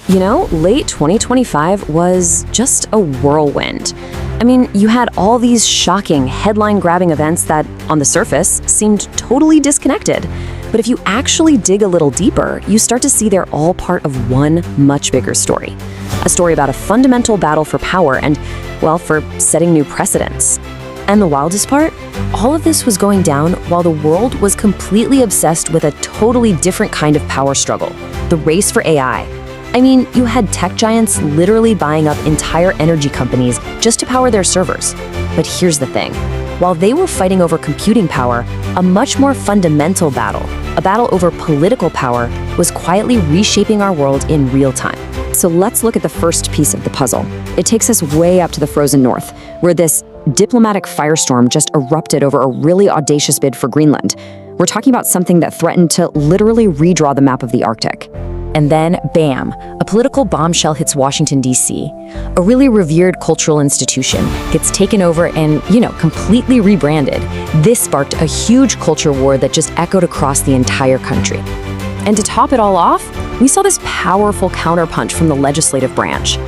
Late 2025 was just a whirlwind. I mean, you had all these shocking, headline-grabbing events that, on the surface, seemed totally disconnected. But if you actually dig a little deeper, you start to see they're all part of one much bigger story. A story about a fundamental battle for power and, well, for setting new precedents. And the wildest part? All of this was going down while the world was completely obsessed with a totally different kind of power struggle, the race for AI. I mean, you had tech giants literally buying up entire energy companies just to power their servers. But here's the thing. While they were fighting over computing power, a much more fundamental battle, a battle over political power, was quietly reshaping our world in real time. So let's look at the first piece of the puzzle. It takes us way up to the frozen north, where this diplomatic firestorm just erupted over a really audacious bid for Greenland. We're talking about something that threatened to literally redraw the map of the Arctic. And then, bam, a political bombshell hits Washington, D.C. A really revered cultural institution gets taken over and, completely rebranded. This sparked a huge culture war that just echoed across the entire country. And to top it all off, we saw this powerful counterpunch from the legislative branch.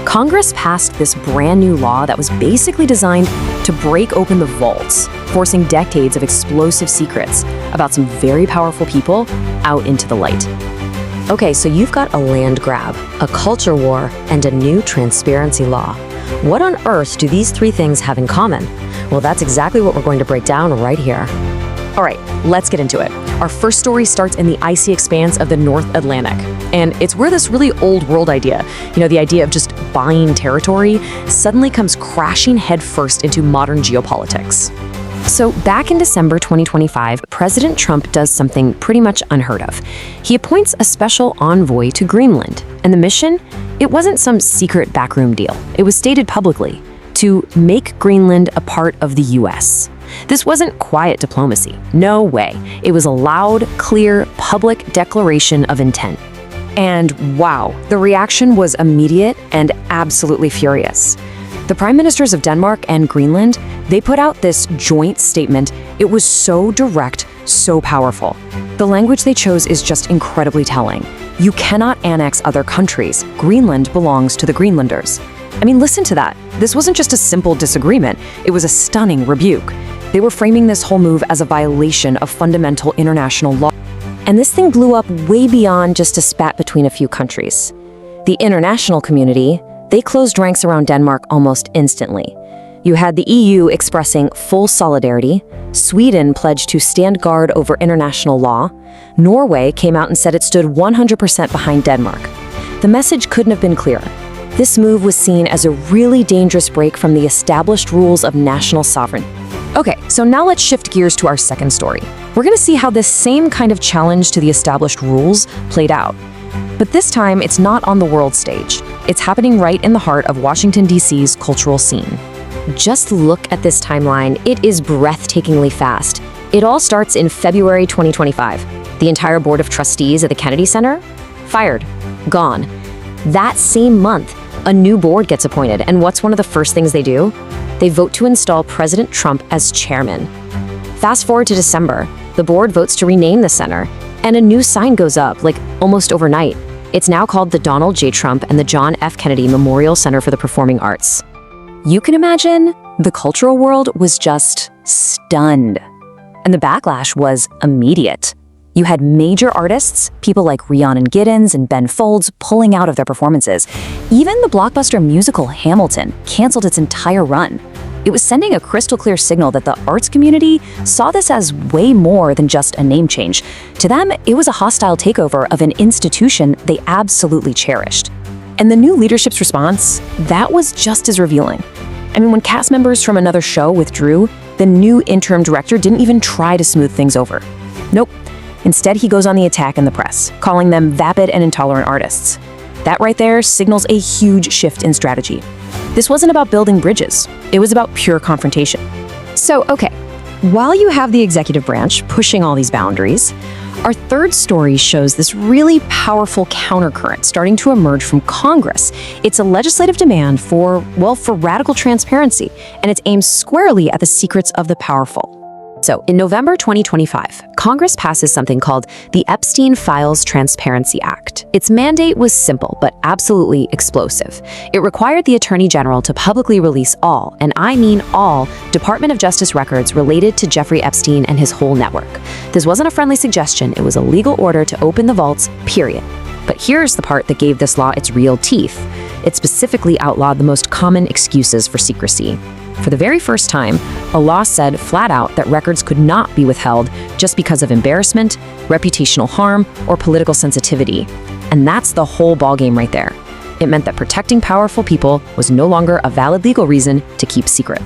Congress passed this brand new law that was basically designed to break open the vaults, forcing decades of explosive secrets about some very powerful people out into the light. Okay, so you've got a land grab, a culture war, and a new transparency law. What on earth do these three things have in common? Well, that's exactly what we're going to break down right here. All right, let's get into it. Our first story starts in the icy expanse of the North Atlantic. And it's where this really old world idea, the idea of just buying territory, suddenly comes crashing headfirst into modern geopolitics. So back in December 2025, President Trump does something pretty much unheard of. He appoints a special envoy to Greenland. And the mission? It wasn't some secret backroom deal. It was stated publicly to make Greenland a part of the US. This wasn't quiet diplomacy. No way. It was a loud, clear, public declaration of intent. And wow, the reaction was immediate and absolutely furious. The prime ministers of Denmark and Greenland, they put out this joint statement. It was so direct, so powerful. The language they chose is just incredibly telling. You cannot annex other countries. Greenland belongs to the Greenlanders. I mean, listen to that. This wasn't just a simple disagreement. It was a stunning rebuke. They were framing this whole move as a violation of fundamental international law. And this thing blew up way beyond just a spat between a few countries. The international community, they closed ranks around Denmark almost instantly. You had the EU expressing full solidarity, Sweden pledged to stand guard over international law, Norway came out and said it stood 100% behind Denmark. The message couldn't have been clearer. This move was seen as a really dangerous break from the established rules of national sovereignty. Okay, so now let's shift gears to our second story. We're going to see how this same kind of challenge to the established rules played out. But this time, it's not on the world stage. It's happening right in the heart of Washington, D.C.'s cultural scene. Just look at this timeline. It is breathtakingly fast. It all starts in February 2025. The entire board of trustees at the Kennedy Center? Fired. Gone. That same month, a new board gets appointed, and what's one of the first things they do? They vote to install President Trump as chairman. Fast forward to December, the board votes to rename the center, and a new sign goes up, almost overnight. It's now called the Donald J. Trump and the John F. Kennedy Memorial Center for the Performing Arts. You can imagine, the cultural world was just stunned. And the backlash was immediate. You had major artists, people like Rhiannon Giddens and Ben Folds, pulling out of their performances. Even the blockbuster musical Hamilton canceled its entire run. It was sending a crystal clear signal that the arts community saw this as way more than just a name change. To them, it was a hostile takeover of an institution they absolutely cherished. And the new leadership's response, that was just as revealing. I mean, when cast members from another show withdrew, the new interim director didn't even try to smooth things over. Nope. Instead, he goes on the attack in the press, calling them vapid and intolerant artists. That right there signals a huge shift in strategy. This wasn't about building bridges. It was about pure confrontation. So, okay, while you have the executive branch pushing all these boundaries, our third story shows this really powerful countercurrent starting to emerge from Congress. It's a legislative demand for radical transparency, and it's aimed squarely at the secrets of the powerful. So, in November 2025, Congress passes something called the Epstein Files Transparency Act. Its mandate was simple, but absolutely explosive. It required the Attorney General to publicly release all, and I mean all, Department of Justice records related to Jeffrey Epstein and his whole network. This wasn't a friendly suggestion, it was a legal order to open the vaults, period. But here's the part that gave this law its real teeth. It specifically outlawed the most common excuses for secrecy. For the very first time, a law said flat out that records could not be withheld just because of embarrassment, reputational harm, or political sensitivity. And that's the whole ballgame right there. It meant that protecting powerful people was no longer a valid legal reason to keep secret.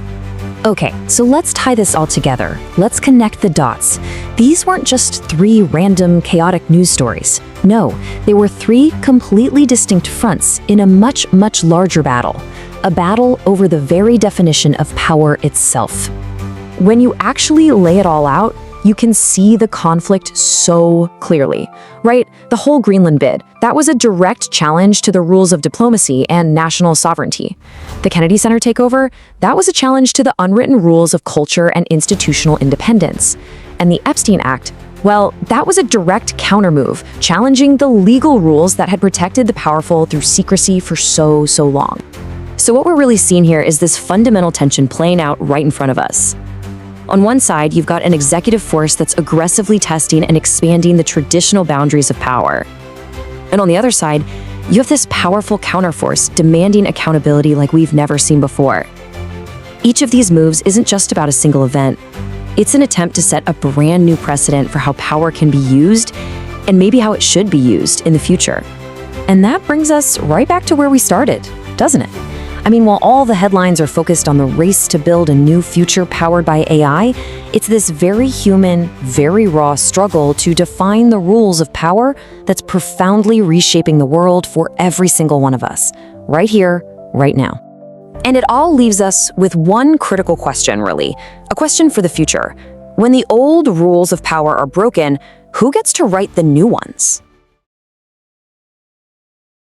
Okay, so let's tie this all together. Let's connect the dots. These weren't just 3 random, chaotic news stories. No, they were 3 completely distinct fronts in a much, much larger battle. A battle over the very definition of power itself. When you actually lay it all out, you can see the conflict so clearly, right? The whole Greenland bid, that was a direct challenge to the rules of diplomacy and national sovereignty. The Kennedy Center takeover, that was a challenge to the unwritten rules of culture and institutional independence. And the Epstein Act, well, that was a direct countermove, challenging the legal rules that had protected the powerful through secrecy for so long. So what we're really seeing here is this fundamental tension playing out right in front of us. On one side, you've got an executive force that's aggressively testing and expanding the traditional boundaries of power. And on the other side, you have this powerful counterforce demanding accountability like we've never seen before. Each of these moves isn't just about a single event. It's an attempt to set a brand new precedent for how power can be used and maybe how it should be used in the future. And that brings us right back to where we started, doesn't it? I mean, while all the headlines are focused on the race to build a new future powered by AI, it's this very human, very raw struggle to define the rules of power that's profoundly reshaping the world for every single one of us, right here, right now. And it all leaves us with one critical question, really, a question for the future. When the old rules of power are broken, who gets to write the new ones?